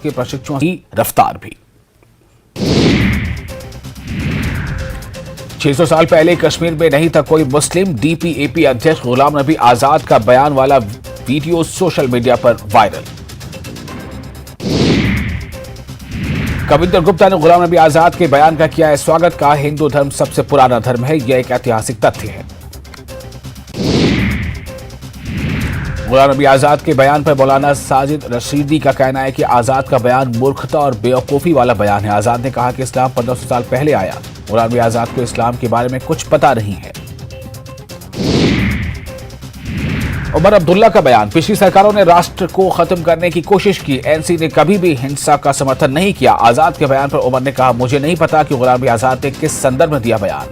के प्रशिक्षुओं की रफ्तार भी। 600 साल पहले कश्मीर में नहीं था कोई मुस्लिम। डीपीएपी अध्यक्ष गुलाम नबी आजाद का बयान वाला वीडियो सोशल मीडिया पर वायरल। कविंदर गुप्ता ने गुलाम नबी आजाद के बयान का किया है स्वागत। कहा हिंदू धर्म सबसे पुराना धर्म है, यह एक ऐतिहासिक तथ्य है। गुलाम नबी आजाद के बयान पर मौलाना साजिद रशीदी का कहना है कि आजाद का बयान मूर्खता और बेवकूफी वाला बयान है। आजाद ने कहा कि इस्लाम 1500 साल पहले आया। गुलाम नबी आजाद को इस्लाम के बारे में कुछ पता नहीं है। उमर अब्दुल्ला का बयान। पिछली सरकारों ने राष्ट्र को खत्म करने की कोशिश की, एनसी ने कभी भी हिंसा का समर्थन नहीं किया। आजाद के बयान पर उमर ने कहा मुझे नहीं पता कि गुलाम नबी आजाद ने किस संदर्भ में दिया बयान।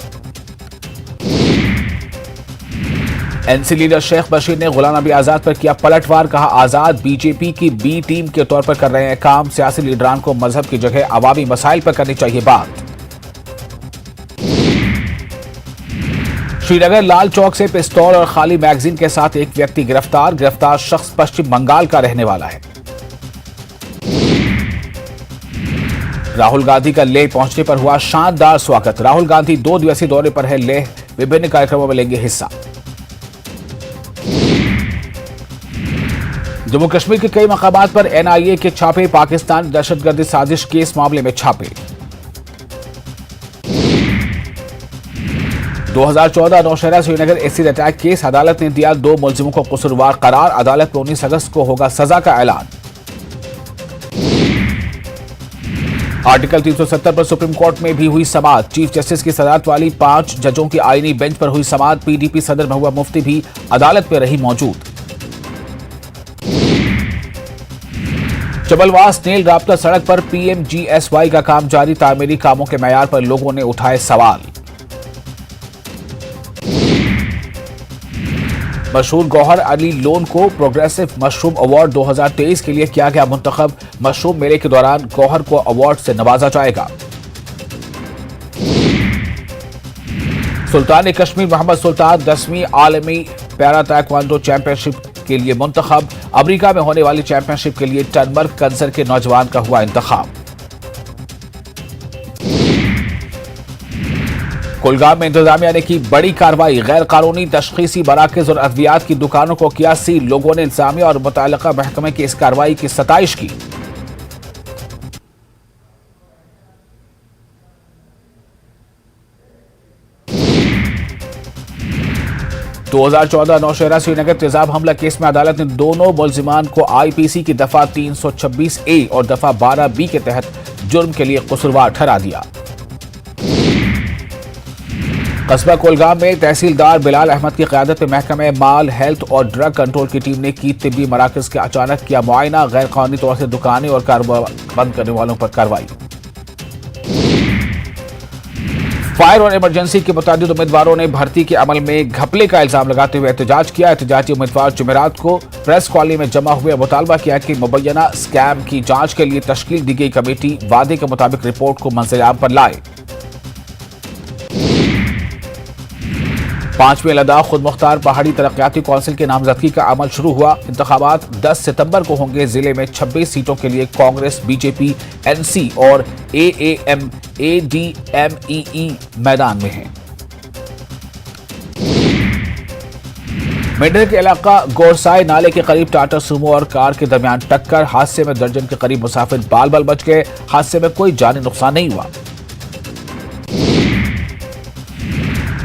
एनसी लीडर शेख बशीर ने गुलाम नबी आजाद पर किया पलटवार। कहा आजाद बीजेपी की बी टीम के तौर पर कर रहे हैं काम। सियासी लीडरान को मजहब की जगह अवामी मसाइल पर करनी चाहिए बात। श्रीनगर लाल चौक से पिस्तौल और खाली मैगजीन के साथ एक व्यक्ति गिरफ्तार। गिरफ्तार शख्स पश्चिम बंगाल का रहने वाला है। राहुल गांधी का लेह पहुंचने पर हुआ शानदार स्वागत। राहुल गांधी 2 दिवसीय दौरे पर है लेह। विभिन्न कार्यक्रमों में लेंगे हिस्सा। जम्मू कश्मीर के कई मकामात पर एनआईए के छापे। पाकिस्तान दहशतगर्दी साजिश केस मामले में छापे। 2014 Nowshera Srinagar acid attack case. अदालत ने दिया 2 मुलजिमों को कसूरवार करार। अदालत में 19 अगस्त को होगा सजा का ऐलान। आर्टिकल 370 पर सुप्रीम कोर्ट में भी हुई समाअत। चीफ जस्टिस की सदारत वाली 5 जजों की आईनी बेंच पर हुई समाअत। पीडीपी सदर महबूबा मुफ्ती भी अदालत में रही मौजूद। चबलवास नेल राब्ता सड़क पर पीएमजीएसवाई का काम जारी। तामीरी कामों के मैयार पर लोगों ने उठाए सवाल। मशहूर गौहर अली लोन को प्रोग्रेसिव मशरूम अवार्ड 2023 के लिए किया गया मुंतखब। मशरूम मेले के दौरान गौहर को अवार्ड से नवाजा जाएगा। सुल्तान कश्मीर मोहम्मद सुल्तान 10वीं आलमी पैरा ताइक्वांडो चैंपियनशिप के लिए मुंतखब। अमेरिका में होने वाली चैंपियनशिप के लिए टनमर्ग कंसर के नौजवान का हुआ इंतखाब। कुलगाम में इंतजामिया ने की बड़ी कार्रवाई। गैर कानूनी तशखीसी मराकज और अद्वियात की दुकानों को किया सील। लोगों ने इंतजामिया और मुतल्लिका महकमे की इस कार्रवाई की सताइश की। दो 2014 नौशहरा श्रीनगर तेजाब हमला केस में अदालत ने दोनों मुलजिमान को आईपीसी की दफा 326A और दफा 12B के तहत जुर्म के लिए कसूरवार ठहरा दिया। कस्बा कुलगाम में तहसीलदार बिलाल अहमद की क़यादत में महकमे माल हेल्थ और ड्रग कंट्रोल की टीम ने की तिब्बी मराकज़ के अचानक किया मुआयना। गैर कानूनी तौर से दुकानें और कारोबार बंद करने वालों पर कार्रवाई। फायर और इमरजेंसी के मुताबिक उम्मीदवारों ने भर्ती के अमल में घपले का इल्जाम लगाते हुए एहतजाज किया। एहतजाजी उम्मीदवार जुमेरात को प्रेस कॉलोनी में जमा हुए मुतालबा किया कि मुबैना स्कैम की जांच के लिए तश्कील दी गई कमेटी वादे के मुताबिक रिपोर्ट को मंजर-ए-आम पर लाए। 5वीं लद्दाख खुद मुख्तार पहाड़ी तरक्याती कौंसिल के नामजदगी का अमल शुरू हुआ। इंतखाबात 10 सितंबर को होंगे। जिले में 26 सीटों के लिए कांग्रेस, बीजेपी, एनसी और एएएम, एडीएमईई मैदान में हैं। मेंढर के इलाका गोरसाई नाले के करीब टाटा सूमो और कार के दरमियान टक्कर। हादसे में दर्जन के करीब मुसाफिर बाल बाल बच गए। हादसे में कोई जानी नुकसान नहीं हुआ।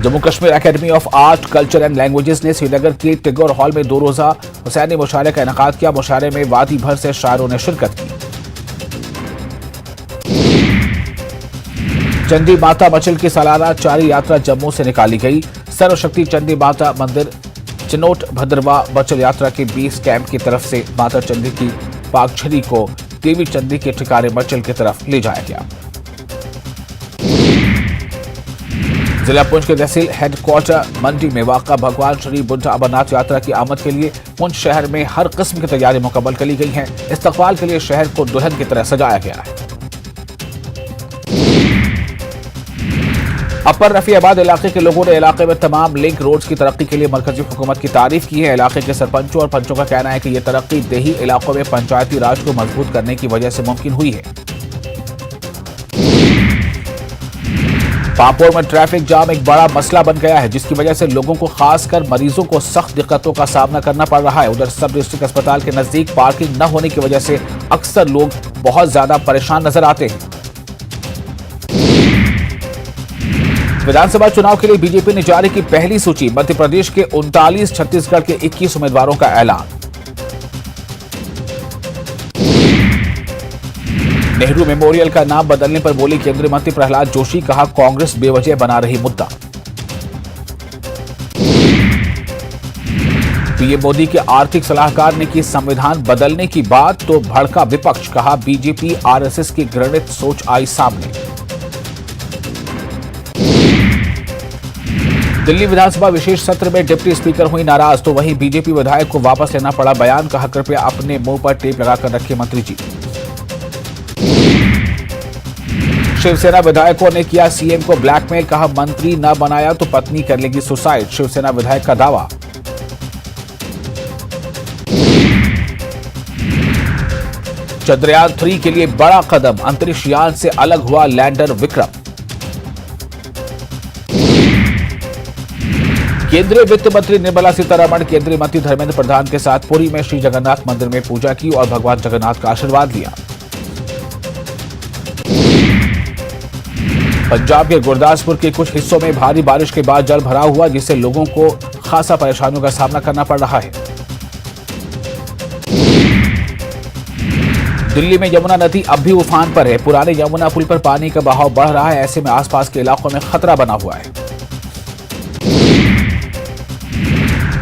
Jammu Kashmir academy of art, culture and languages ने श्रीनगर के टिगोर हॉल में 2 रोजा हुसैनी मुशायरे का इनेकाद किया। मुशायरे में वादी भर से शायरों ने शिरकत की। चंडी माता मचल की सालाना चारी यात्रा जम्मू से निकाली गई। सर्वशक्ति चंडी माता मंदिर चिनोट भद्रवा मचल यात्रा के 20 कैंप की तरफ से माता चंडी की पागछड़ी को देवी चंडी के ठिकाने मचल की तरफ ले जाया गया। जिला पुंछ के तहसील हेडक्वार्टर मंडी में वाक़ा भगवान श्री बुद्धा अमरनाथ यात्रा की आमद के लिए पुंछ शहर में हर किस्म की तैयारी मुकम्मल कर ली गई हैं। इस्तकबाल के लिए शहर को दुल्हन की तरह सजाया गया है। अपर रफीआबाद इलाके के लोगों ने इलाके में तमाम लिंक रोड्स की तरक्की के लिए मरकजी हुकूमत की तारीफ की है। इलाके के सरपंचों और पंचों का कहना है कि यह तरक्की देही इलाकों में पंचायती राज को मजबूत करने की वजह से मुमकिन हुई है। पापोर में ट्रैफिक जाम एक बड़ा मसला बन गया है, जिसकी वजह से लोगों को खासकर मरीजों को सख्त दिक्कतों का सामना करना पड़ रहा है। उधर सब डिस्ट्रिक्ट अस्पताल के नजदीक पार्किंग न होने की वजह से अक्सर लोग बहुत ज्यादा परेशान नजर आते हैं। विधानसभा चुनाव के लिए बीजेपी ने जारी की पहली सूची। मध्य प्रदेश के 39, छत्तीसगढ़ के 21 उम्मीदवारों का ऐलान। नेहरू मेमोरियल का नाम बदलने पर बोली केंद्रीय मंत्री प्रहलाद जोशी, कहा कांग्रेस बेवजह बना रही मुद्दा। पीएम मोदी के आर्थिक सलाहकार ने की संविधान बदलने की बात तो भड़का विपक्ष, कहा बीजेपी आरएसएस की घृणित सोच आई सामने। दिल्ली विधानसभा विशेष सत्र में डिप्टी स्पीकर हुई नाराज, तो वहीं बीजेपी विधायक को वापस लेना पड़ा बयान, कहा कृपया अपने मुंह पर टेप लगाकर रखे मंत्री जी। शिवसेना विधायकों ने किया सीएम को ब्लैकमेल, कहा मंत्री न बनाया तो पत्नी कर लेगी सुसाइड, शिवसेना विधायक का दावा। चंद्रयान 3 के लिए बड़ा कदम, अंतरिक्ष यान से अलग हुआ लैंडर विक्रम। केंद्रीय वित्त मंत्री निर्मला सीतारमण केंद्रीय मंत्री धर्मेंद्र प्रधान के साथ पुरी में श्री जगन्नाथ मंदिर में पूजा की और भगवान जगन्नाथ का आशीर्वाद लिया। पंजाब के गुरदासपुर के कुछ हिस्सों में भारी बारिश के बाद जल भराव हुआ, जिससे लोगों को खासा परेशानियों का सामना करना पड़ रहा है। दिल्ली में यमुना नदी अब भी उफान पर है। पुराने यमुना पुल पर पानी का बहाव बढ़ रहा है, ऐसे में आसपास के इलाकों में खतरा बना हुआ है।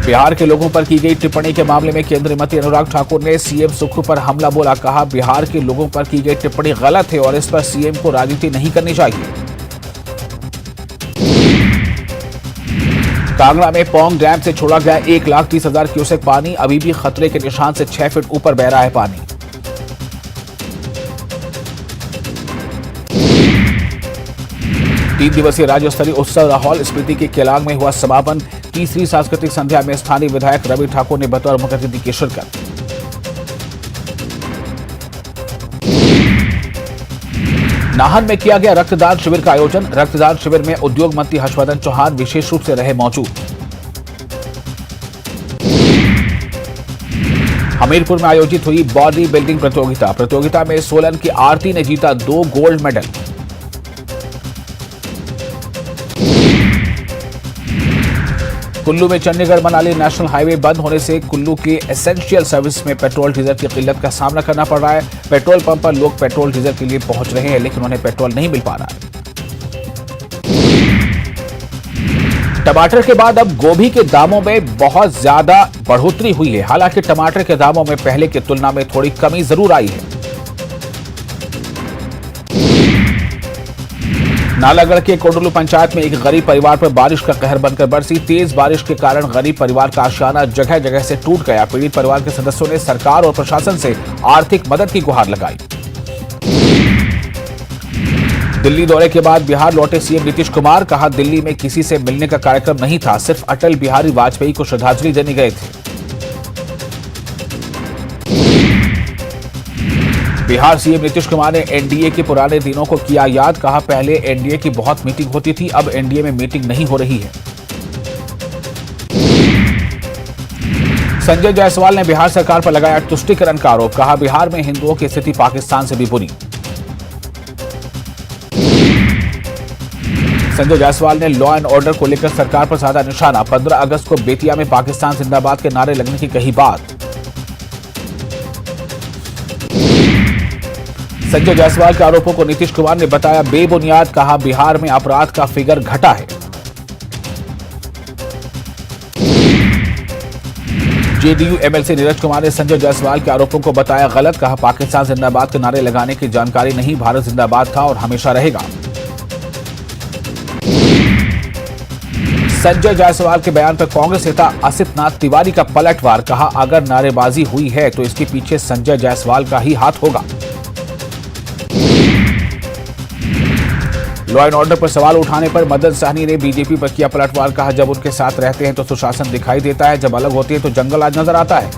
बिहार के लोगों पर की गई टिप्पणी के मामले में केंद्रीय मंत्री अनुराग ठाकुर ने सीएम सुक्खू पर हमला बोला, कहा बिहार के लोगों पर की गई टिप्पणी गलत है और इस पर सीएम को राजनीति नहीं करनी चाहिए। कांगड़ा में पौंग डैम से छोड़ा गया 1,30,000 क्यूसेक पानी, अभी भी खतरे के निशान से 6 फीट ऊपर बह रहा है पानी। तीन दिवसीय राज्य स्तरीय उत्सव लाहौल स्पीति के केलांग में हुआ समापन। तीसरी सांस्कृतिक संध्या में स्थानीय विधायक रवि ठाकुर ने बतौर मुख्य अतिथि की शिरकत। नाहन में किया गया रक्तदान शिविर का आयोजन। रक्तदान शिविर में उद्योग मंत्री हर्षवर्धन चौहान विशेष रूप से रहे मौजूद। हमीरपुर में आयोजित हुई बॉडी बिल्डिंग प्रतियोगिता में सोलन की आरती ने जीता 2 गोल्ड मेडल। कुल्लू में चंडीगढ़ मनाली नेशनल हाईवे बंद होने से कुल्लू के एसेंशियल सर्विस में पेट्रोल डीजल की किल्लत का सामना करना पड़ रहा है। पेट्रोल पंप पर लोग पेट्रोल डीजल के लिए पहुंच रहे हैं, लेकिन उन्हें पेट्रोल नहीं मिल पा रहा है। टमाटर के बाद अब गोभी के दामों में बहुत ज्यादा बढ़ोतरी हुई है। हालांकि टमाटर के दामों में पहले की तुलना में थोड़ी कमी जरूर आई है। नालागढ़ के कोडलू पंचायत में एक गरीब परिवार पर बारिश का कहर बनकर बरसी। तेज बारिश के कारण गरीब परिवार का आशियाना जगह जगह से टूट गया। पीड़ित परिवार के सदस्यों ने सरकार और प्रशासन से आर्थिक मदद की गुहार लगाई। दिल्ली दौरे के बाद बिहार लौटे सीएम नीतीश कुमार, कहा दिल्ली में किसी से मिलने का कार्यक्रम नहीं था, सिर्फ अटल बिहारी वाजपेयी को श्रद्धांजलि देने गए थे। बिहार सीएम नीतीश कुमार ने एनडीए के पुराने दिनों को किया याद, कहा पहले एनडीए की बहुत मीटिंग होती थी, अब एनडीए में मीटिंग नहीं हो रही है। संजय जायसवाल ने बिहार सरकार पर लगाया तुष्टीकरण का आरोप, कहा बिहार में हिंदुओं की स्थिति पाकिस्तान से भी बुरी। संजय जायसवाल ने लॉ एंड ऑर्डर को लेकर सरकार पर साधा निशाना। 15 अगस्त को बेतिया में पाकिस्तान जिंदाबाद के नारे लगने की कही बात। संजय जायसवाल के आरोपों को नीतीश कुमार ने बताया बेबुनियाद, कहा बिहार में अपराध का फिगर घटा है। जेडीयू एमएलसी नीरज कुमार ने संजय जायसवाल के आरोपों को बताया गलत, कहा पाकिस्तान जिंदाबाद के नारे लगाने की जानकारी नहीं, भारत जिंदाबाद था और हमेशा रहेगा। संजय जायसवाल के बयान पर कांग्रेस नेता असित नाथ तिवारी का पलटवार, कहा अगर नारेबाजी हुई है तो इसके पीछे संजय जायसवाल का ही हाथ होगा। लॉ एंड ऑर्डर पर सवाल उठाने पर मदन सहनी ने बीजेपी पर किया पलटवार। कहा, जब उनके साथ रहते हैं तो सुशासन दिखाई देता है, जब अलग होती है तो जंगल आज नजर आता है।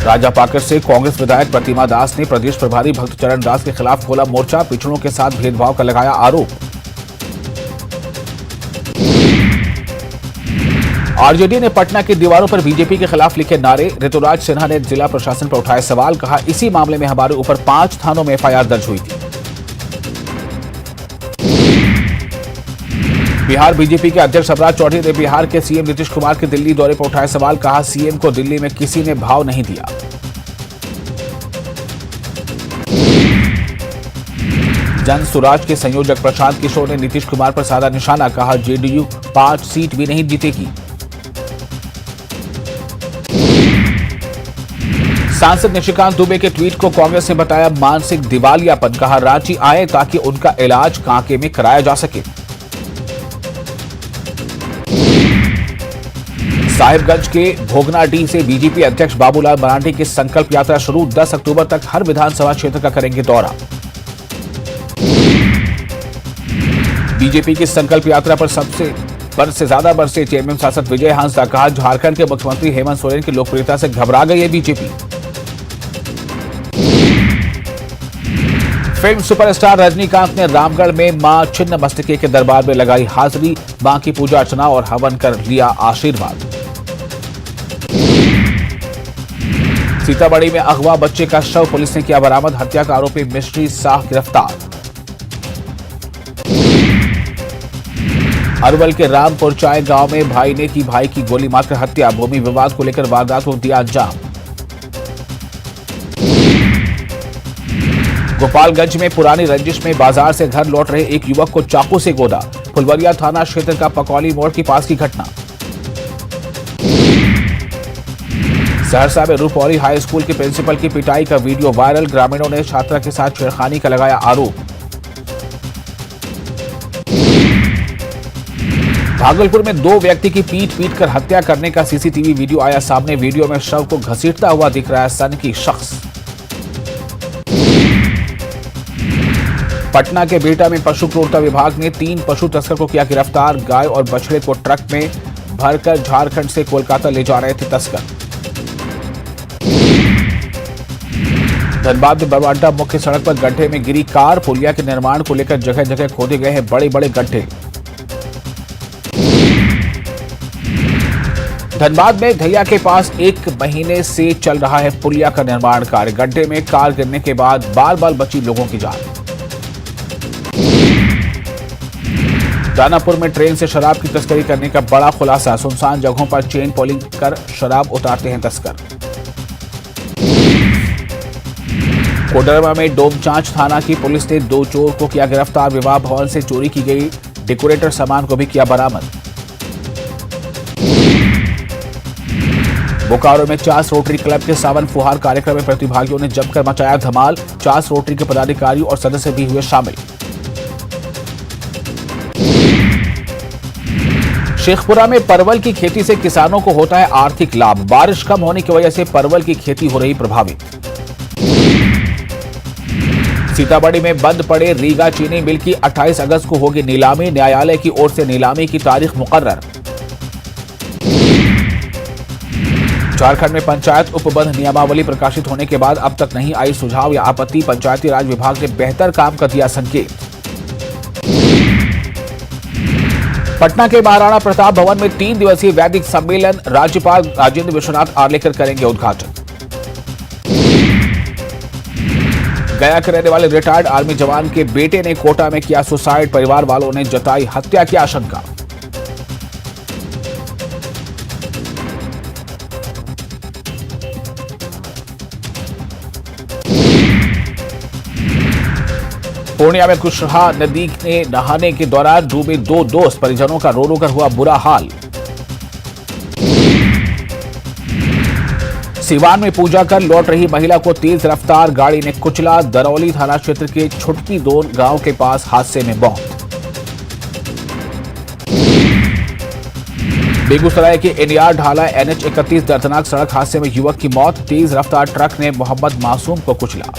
राजापाकर से कांग्रेस विधायक प्रतिमा दास ने प्रदेश प्रभारी भक्त चरण दास के खिलाफ खोला मोर्चा। पिछड़ों के साथ भेदभाव का लगाया आरोप। आरजेडी ने पटना की दीवारों पर बीजेपी के खिलाफ लिखे नारे। ऋतुराज सिन्हा ने जिला प्रशासन पर उठाए सवाल। कहा, इसी मामले में हमारे ऊपर 5 थानों में एफआईआर दर्ज हुई थी। बिहार बीजेपी के अध्यक्ष अवराज चौधरी ने बिहार के सीएम नीतीश कुमार के दिल्ली दौरे पर उठाए सवाल। कहा, सीएम को दिल्ली में किसी ने भाव नहीं दिया। जन सुराज के संयोजक प्रशांत किशोर ने नीतीश कुमार पर साधा निशाना। कहा, जेडीयू 5 सीट भी नहीं जीतेगी। सांसद निशिकांत दुबे के ट्वीट को कांग्रेस ने बताया मानसिक दिवालियापन। कहा, रांची आए ताकि उनका इलाज कांके में कराया जा सके। साहिबगंज के भोगनाडीह से बीजेपी अध्यक्ष बाबूलाल मरांडी की संकल्प यात्रा शुरू। 10 अक्टूबर तक हर विधानसभा क्षेत्र का करेंगे दौरा। बीजेपी की संकल्प यात्रा पर सबसे ज्यादा बरसे चेयरमैन सांसद विजय हांसदा। कहा, झारखंड के मुख्यमंत्री हेमंत सोरेन की लोकप्रियता से घबरा गई है बीजेपी। फिल्म सुपरस्टार रजनीकांत ने रामगढ़ में मां छिन्नमस्तिके के दरबार में लगाई हाजिरी। मां की पूजा अर्चना और हवन कर लिया आशीर्वाद। सीतामढ़ी में अगवा बच्चे का शव पुलिस ने किया बरामद। हत्या का आरोपी मिस्ट्री शाह गिरफ्तार। अरवल के रामपुर चाय गांव में भाई ने की भाई की गोली मारकर हत्या। भूमि विवाद को लेकर वारदात को दिया अंजाम। गोपालगंज में पुरानी रंजिश में बाजार से घर लौट रहे एक युवक को चाकू से गोदा। फुलवरिया थाना क्षेत्र का पकौली मोड़ के पास की घटना। सहरसा में रूपौली हाई स्कूल के प्रिंसिपल की पिटाई का वीडियो वायरल। ग्रामीणों ने छात्रा के साथ छेड़खानी का लगाया आरोप। भागलपुर में 2 व्यक्ति की पीट कर हत्या करने का सीसीटीवी वीडियो आया सामने। वीडियो में शव को घसीटता हुआ दिख रहा है सनकी शख्स। पटना के बिहटा में पशु क्रूरता विभाग ने 3 पशु तस्कर को किया गिरफ्तार। गाय और बछड़े को ट्रक में भरकर झारखंड से कोलकाता ले जा रहे थे तस्कर। धनबाद में बरवाडा मुख्य सड़क पर गड्ढे में गिरी कार। पुलिया के निर्माण को लेकर जगह जगह खोदे गए हैं बड़े बड़े गड्ढे। धनबाद में धैया के पास 1 महीने से चल रहा है पुलिया का निर्माण कार्य। गड्ढे में कार गिरने के बाद बाल बची लोगों की जान। दानापुर में ट्रेन से शराब की तस्करी करने का बड़ा खुलासा। सुनसान जगहों पर चेन पोलिंग कर शराब उतारते हैं तस्कर। कोडरमा में डोमचांच थाना की पुलिस ने 2 चोर को किया गिरफ्तार। विवाह भवन से चोरी की गई डेकोरेटर सामान को भी किया बरामद। बोकारो में चास रोटरी क्लब के सावन फुहार कार्यक्रम में प्रतिभागियों ने जमकर मचाया धमाल। चास रोटरी के पदाधिकारी और सदस्य भी हुए शामिल। शेखपुरा में परवल की खेती से किसानों को होता है आर्थिक लाभ। बारिश कम होने की वजह से परवल की खेती हो रही प्रभावित। सीतामढ़ी में बंद पड़े रीगा चीनी मिल की 28 अगस्त को होगी नीलामी। न्यायालय की ओर से नीलामी की तारीख मुकर्रर। झारखंड में पंचायत उपबंध नियमावली प्रकाशित होने के बाद अब तक नहीं आई सुझाव या आपत्ति। पंचायती राज विभाग ने बेहतर काम का दिया संकेत। पटना के महाराणा प्रताप भवन में 3 दिवसीय वैदिक सम्मेलन। राज्यपाल राजेंद्र विश्वनाथ आर्लेकर करेंगे उद्घाटन। गया के रहने वाले रिटायर्ड आर्मी जवान के बेटे ने कोटा में किया सुसाइड। परिवार वालों ने जताई हत्या की आशंका। पूर्णिया में कुशहा नदी में नहाने के दौरान डूबे 2 दोस्त। परिजनों का रो कर हुआ बुरा हाल। सिवान में पूजा कर लौट रही महिला को तेज रफ्तार गाड़ी ने कुचला। दरौली थाना क्षेत्र के छुटकी दोन गांव के पास हादसे में मौत। बेगूसराय के एनआर ढाला NH 31 दर्दनाक सड़क हादसे में युवक की मौत। तेज रफ्तार ट्रक ने मोहम्मद मासूम को कुचला।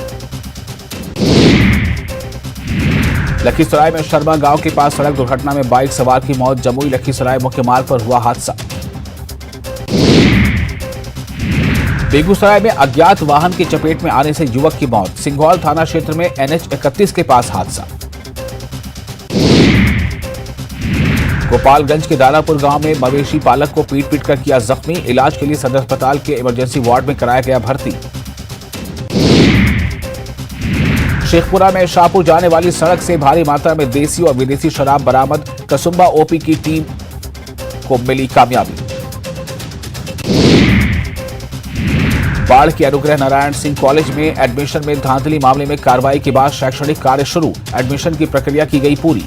लखीसराय में शर्मा गांव के पास सड़क दुर्घटना में बाइक सवार की मौत। जमुई लखीसराय मुख्य मार्ग पर हुआ हादसा। बेगूसराय में अज्ञात वाहन की चपेट में आने से युवक की मौत। सिंघौल थाना क्षेत्र में NH 31 के पास हादसा। गोपालगंज के दानापुर गांव में मवेशी पालक को पीट पीट कर किया जख्मी। इलाज के लिए सदर अस्पताल के इमरजेंसी वार्ड में कराया गया भर्ती। शेखपुरा में शाहपुर जाने वाली सड़क से भारी मात्रा में देसी और विदेशी शराब बरामद। कसुम्बा OP की टीम को मिली कामयाबी। बाढ़ के अनुग्रह नारायण सिंह कॉलेज में एडमिशन में धांधली मामले में कार्रवाई के बाद शैक्षणिक कार्य शुरू। एडमिशन की प्रक्रिया की गई पूरी।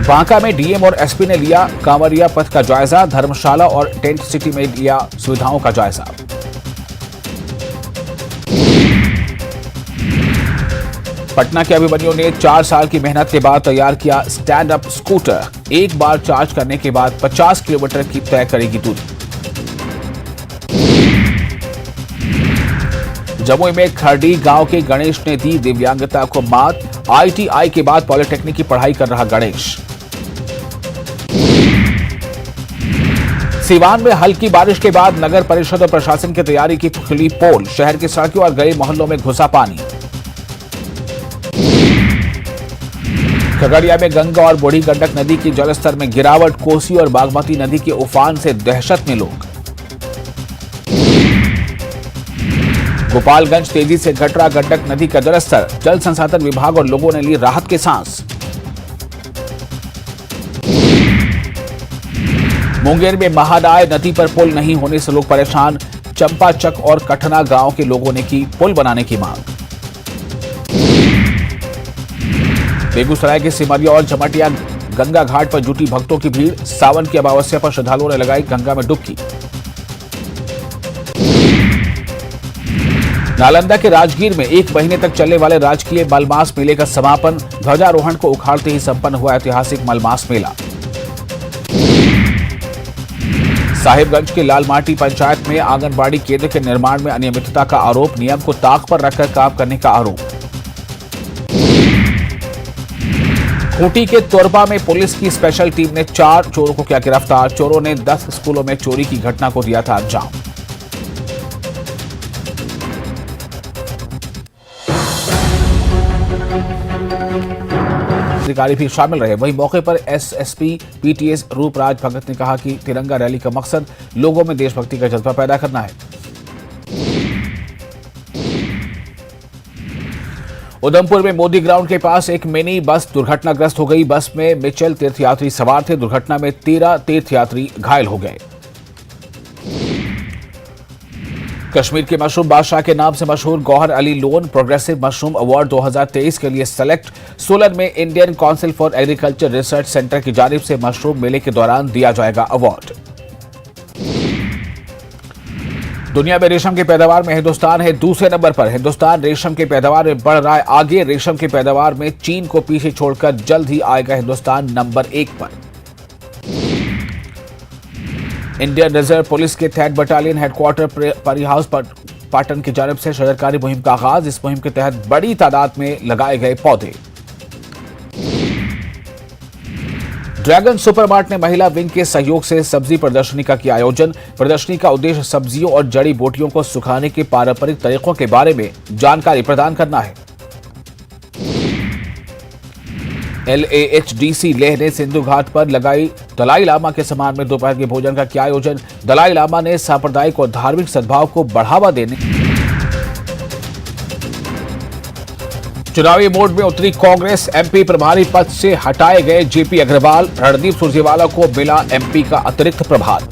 बांका में DM और SP ने लिया कांवरिया पथ का जायजा। धर्मशाला और टेंट सिटी में लिया सुविधाओं का जायजा। पटना के अभिमन्यु ने 4 साल की मेहनत के बाद तैयार किया स्टैंड अप स्कूटर। एक बार चार्ज करने के बाद 50 किलोमीटर की तय करेगी दूरी। जमुई में खरडी गांव के गणेश ने दी दिव्यांगता को मात। ITI के बाद पॉलिटेक्निक की पढ़ाई कर रहा गणेश। सीवान में हल्की बारिश के बाद नगर परिषद और प्रशासन की तैयारी की खुली पोल। शहर की सड़कों और गली मोहल्लों में घुसा पानी। खगड़िया में गंगा और बूढ़ी गंडक नदी की जलस्तर में गिरावट। कोसी और बागमती नदी के उफान से दहशत में लोग। गोपालगंज तेजी से घट रहा गंडक नदी का जलस्तर। जल संसाधन विभाग और लोगों ने ली राहत की सांस। मुंगेर में महादाय नदी पर पुल नहीं होने से लोग परेशान। चंपाचक और कठना गांव के लोगों ने की पुल बनाने की मांग। बेगूसराय के सिमरिया और झमटिया गंगा घाट पर जुटी भक्तों की भीड़। सावन की अमावस्या पर श्रद्धालुओं ने लगाई गंगा में डुबकी। नालंदा के राजगीर में 1 महीने तक चलने वाले राजकीय मलमास मेले का समापन। ध्वजारोहण को उखाड़ते ही संपन्न हुआ ऐतिहासिक मलमास मेला। साहिबगंज के लालमाटी पंचायत में आंगनबाड़ी केंद्र के निर्माण में अनियमितता का आरोप। नियम को ताक पर रखकर काम करने का आरोप। खूंटी के तोरबा में पुलिस की स्पेशल टीम ने 4 चोरों को किया गिरफ्तार। चोरों ने 10 स्कूलों में चोरी की घटना को दिया था अंजाम। अधिकारी भी शामिल रहे। वहीं मौके पर SSP PTS रूपराज भगत ने कहा कि तिरंगा रैली का मकसद लोगों में देशभक्ति का जज्बा पैदा करना है। उधमपुर में मोदी ग्राउंड के पास एक मिनी बस दुर्घटनाग्रस्त हो गई। बस में मिचल तीर्थयात्री सवार थे। दुर्घटना में 13 तीर्थयात्री घायल हो गए। कश्मीर के मशरूम बादशाह के नाम से मशहूर Gauhar Ali Lone progressive mushroom award 2023 के लिए सेलेक्ट। सोलन में Indian Council for Agriculture Research Centre की जानिब से मशरूम मेले के दौरान दिया जाएगा अवार्ड। दुनिया में रेशम की पैदावार में हिंदुस्तान है दूसरे नंबर पर। हिंदुस्तान रेशम की पैदावार में बढ़ रहा है आगे। रेशम की पैदावार में चीन को पीछे छोड़कर जल्द ही आएगा हिंदुस्तान नंबर 1 पर। इंडियन रिजर्व पुलिस के 3rd बटालियन हेडक्वार्टर परी हाउस पाटन की जानिब से शजरकारी मुहिम का आगाज। इस मुहिम के तहत बड़ी तादाद में लगाए गए पौधे। ड्रैगन सुपरमार्ट ने महिला विंग के सहयोग से सब्जी प्रदर्शनी का किया आयोजन। प्रदर्शनी का उद्देश्य सब्जियों और जड़ी बूटियों को सुखाने के पारंपरिक तरीकों के बारे में जानकारी प्रदान करना है। LAHDC लेह ने सिंधु घाट पर लगाई दलाई लामा के सम्मान में दोपहर के भोजन का किया आयोजन। दलाई लामा ने सांप्रदायिक और धार्मिक सद्भाव को बढ़ावा देने चुनावी मोड में उतरी कांग्रेस। MP प्रभारी पद से हटाए गए JP अग्रवाल। रणदीप सुरजेवाला को मिला MP का अतिरिक्त प्रभार।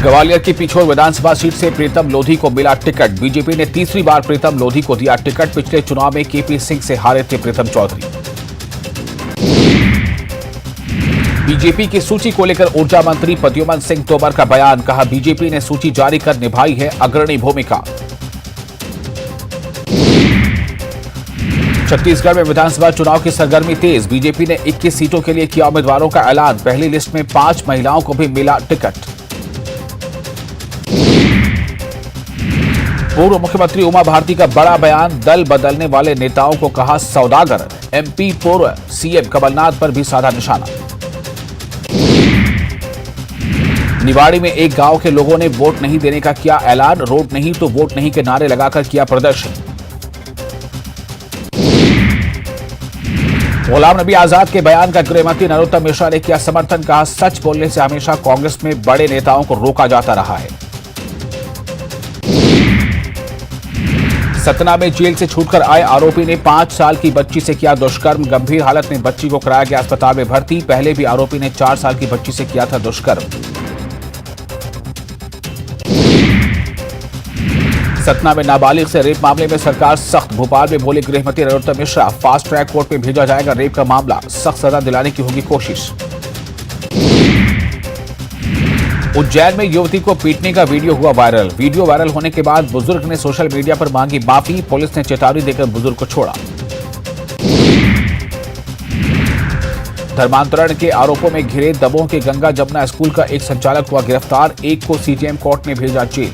ग्वालियर की पिछोर विधानसभा सीट से प्रीतम लोधी को मिला टिकट। बीजेपी ने तीसरी बार प्रीतम लोधी को दिया टिकट। पिछले चुनाव में KP सिंह से हारे थे प्रीतम चौधरी। बीजेपी की सूची को लेकर ऊर्जा मंत्री प्रद्युमन सिंह तोमर का बयान। कहा बीजेपी ने सूची जारी कर निभाई है अग्रणी भूमिका। छत्तीसगढ़ में विधानसभा चुनाव की सरगर्मी तेज। बीजेपी ने 21 सीटों के लिए किया उम्मीदवारों का ऐलान। पहली लिस्ट में 5 महिलाओं को भी मिला टिकट। पूर्व मुख्यमंत्री उमा भारती का बड़ा बयान, दल बदलने वाले नेताओं को कहा सौदागर। एमपी पूर्व सीएम कमलनाथ पर भी साधा निशाना। निवाड़ी में एक गांव के लोगों ने वोट नहीं देने का किया ऐलान, रोड नहीं तो वोट नहीं के नारे लगाकर किया प्रदर्शन। गुलाम नबी आजाद के बयान का गृहमंत्री नरोत्तम मिश्रा ने किया समर्थन, कहा सच बोलने से हमेशा कांग्रेस में बड़े नेताओं को रोका जाता रहा है। सतना में जेल से छूटकर आए आरोपी ने 5 साल की बच्ची से किया दुष्कर्म, गंभीर हालत में बच्ची को कराया गया अस्पताल में भर्ती। पहले भी आरोपी ने 4 साल की बच्ची से किया था दुष्कर्म। सतना में नाबालिग से रेप मामले में सरकार सख्त, भोपाल में बोले गृहमंत्री Narottam Mishra, fast track court में भेजा जाएगा रेप का मामला, सख्त सजा दिलाने की होगी कोशिश। उज्जैन में युवती को पीटने का वीडियो हुआ वायरल। वीडियो वायरल होने के बाद बुजुर्ग ने सोशल मीडिया पर मांगी माफी, पुलिस ने चेतावनी देकर बुजुर्ग को छोड़ा। धर्मांतरण के आरोपों में घिरे दमोह के गंगा जमुना स्कूल का एक संचालक हुआ गिरफ्तार, एक को सीजेएम कोर्ट ने भेजा जेल।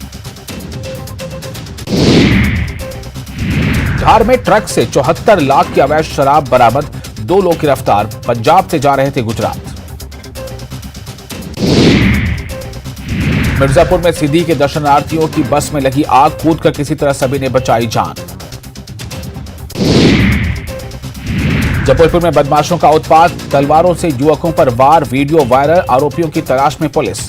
धार में ट्रक से 74 लाख की अवैध शराब बरामद, 2 लोग गिरफ्तार, पंजाब से जा रहे थे गुजरात। मिर्जापुर में सिद्धि के दर्शनार्थियों की बस में लगी आग, कूदकर किसी तरह सभी ने बचाई जान। जबलपुर में बदमाशों का उत्पात, तलवारों से युवकों पर वार, वीडियो वायरल, आरोपियों की तलाश में पुलिस।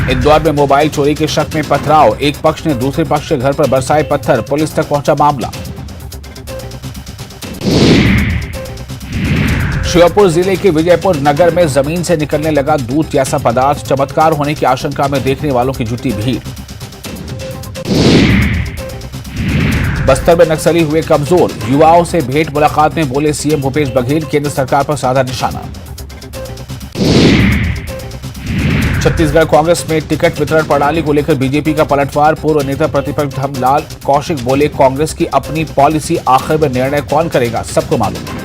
इंदौर में मोबाइल चोरी के शक में पथराव, एक पक्ष ने दूसरे पक्ष के घर पर बरसाए पत्थर, पुलिस तक पहुंचा मामला। श्योपुर जिले के विजयपुर नगर में जमीन से निकलने लगा दूध जैसा पदार्थ, चमत्कार होने की आशंका में देखने वालों की जुटी भीड़। बस्तर में नक्सली हुए कमजोर, युवाओं से भेंट मुलाकात में बोले सीएम भूपेश बघेल, केंद्र सरकार पर साधा निशाना। छत्तीसगढ़ कांग्रेस में टिकट वितरण प्रणाली को लेकर बीजेपी का पलटवार, पूर्व नेता प्रतिपक्ष धर्मलाल कौशिक बोले कांग्रेस की अपनी पॉलिसी, आखिर में निर्णय कौन करेगा सबको मालूम।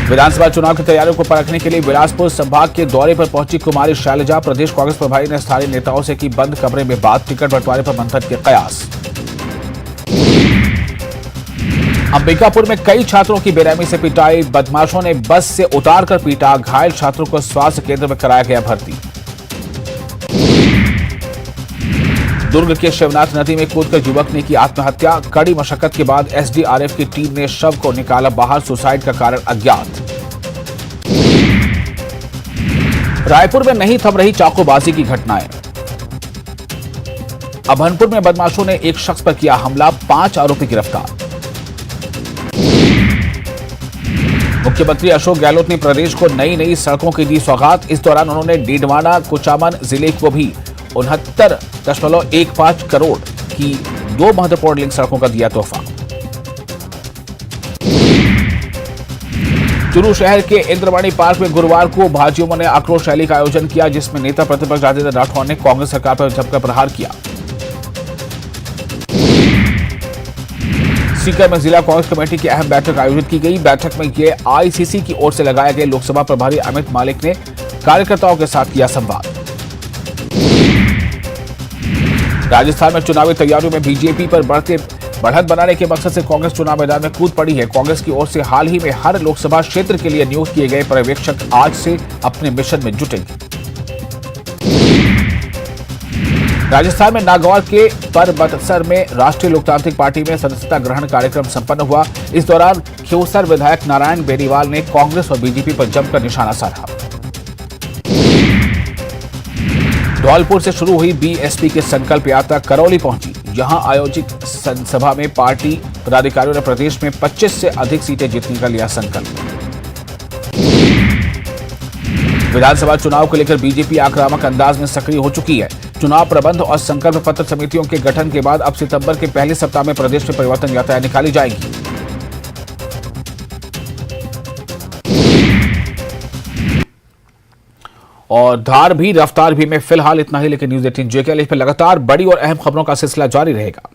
विधानसभा चुनाव की तैयारियों को परखने के लिए बिलासपुर संभाग के दौरे पर पहुंची कुमारी शैलजा, प्रदेश कांग्रेस प्रभारी ने स्थानीय नेताओं से की बंद कमरे में बात, टिकट बंटवारे पर मंथन के कयास। अंबिकापुर में कई छात्रों की बेरहमी से पिटाई, बदमाशों ने बस से उतारकर पीटा, घायल छात्रों को स्वास्थ्य केंद्र में कराया गया भर्ती। दुर्ग के शिवनाथ नदी में कूदकर युवक ने की आत्महत्या, कड़ी मशक्कत के बाद एसडीआरएफ की टीम ने शव को निकाला बाहर, सुसाइड का कारण अज्ञात। रायपुर में नहीं थम रही चाकूबाजी की घटनाएं। अभनपुर में बदमाशों ने एक शख्स पर किया हमला, 5 आरोपी गिरफ्तार। मुख्यमंत्री अशोक गहलोत ने प्रदेश को नई नई सड़कों की दी सौगात, इस दौरान उन्होंने डीडवाना कुचामन जिले को भी 69.15 करोड़ की 2 महत्वपूर्ण लिंक सड़कों का दिया तोहफा। चुरू शहर के इंद्रवाणी पार्क में गुरुवार को भाजयुमों ने आक्रोश रैली का आयोजन किया, जिसमें नेता प्रतिपक्ष राजेंद्र राठौर ने कांग्रेस सरकार पर जमकर प्रहार किया। सीकर में जिला कांग्रेस कमेटी की अहम बैठक आयोजित की गई। बैठक में ये आईसीसी की ओर से लगाए गए लोकसभा प्रभारी अमित मालिक ने कार्यकर्ताओं के साथ किया संवाद। राजस्थान में चुनावी तैयारियों में बीजेपी पर बढ़त बनाने के मकसद से कांग्रेस चुनाव मैदान में कूद पड़ी है। कांग्रेस की ओर से हाल ही में हर लोकसभा क्षेत्र के लिए नियुक्त किए गए पर्यवेक्षक आज से अपने मिशन में जुटेंगे। राजस्थान में नागौर के परबतसर में राष्ट्रीय लोकतांत्रिक पार्टी में सदस्यता ग्रहण कार्यक्रम संपन्न हुआ। इस दौरान खियोसर विधायक नारायण बेनीवाल ने कांग्रेस और बीजेपी पर जमकर निशाना साधा। धौलपुर से शुरू हुई बीएसपी की संकल्प यात्रा करौली पहुंची। यहां आयोजित सभा में पार्टी पदाधिकारियों ने प्रदेश में 25 से अधिक सीटें जीतने का लिया संकल्प। विधानसभा चुनाव को लेकर बीजेपी आक्रामक अंदाज में सक्रिय हो चुकी है। चुनाव प्रबंध और संकल्प पत्र समितियों के गठन के बाद अब सितंबर के पहले सप्ताह में प्रदेश में परिवर्तन यात्राएं निकाली जाएंगी। और धार भी रफ्तार भी में फिलहाल इतना ही, लेकिन न्यूज़ 18 JK पर लगातार बड़ी और अहम खबरों का सिलसिला जारी रहेगा।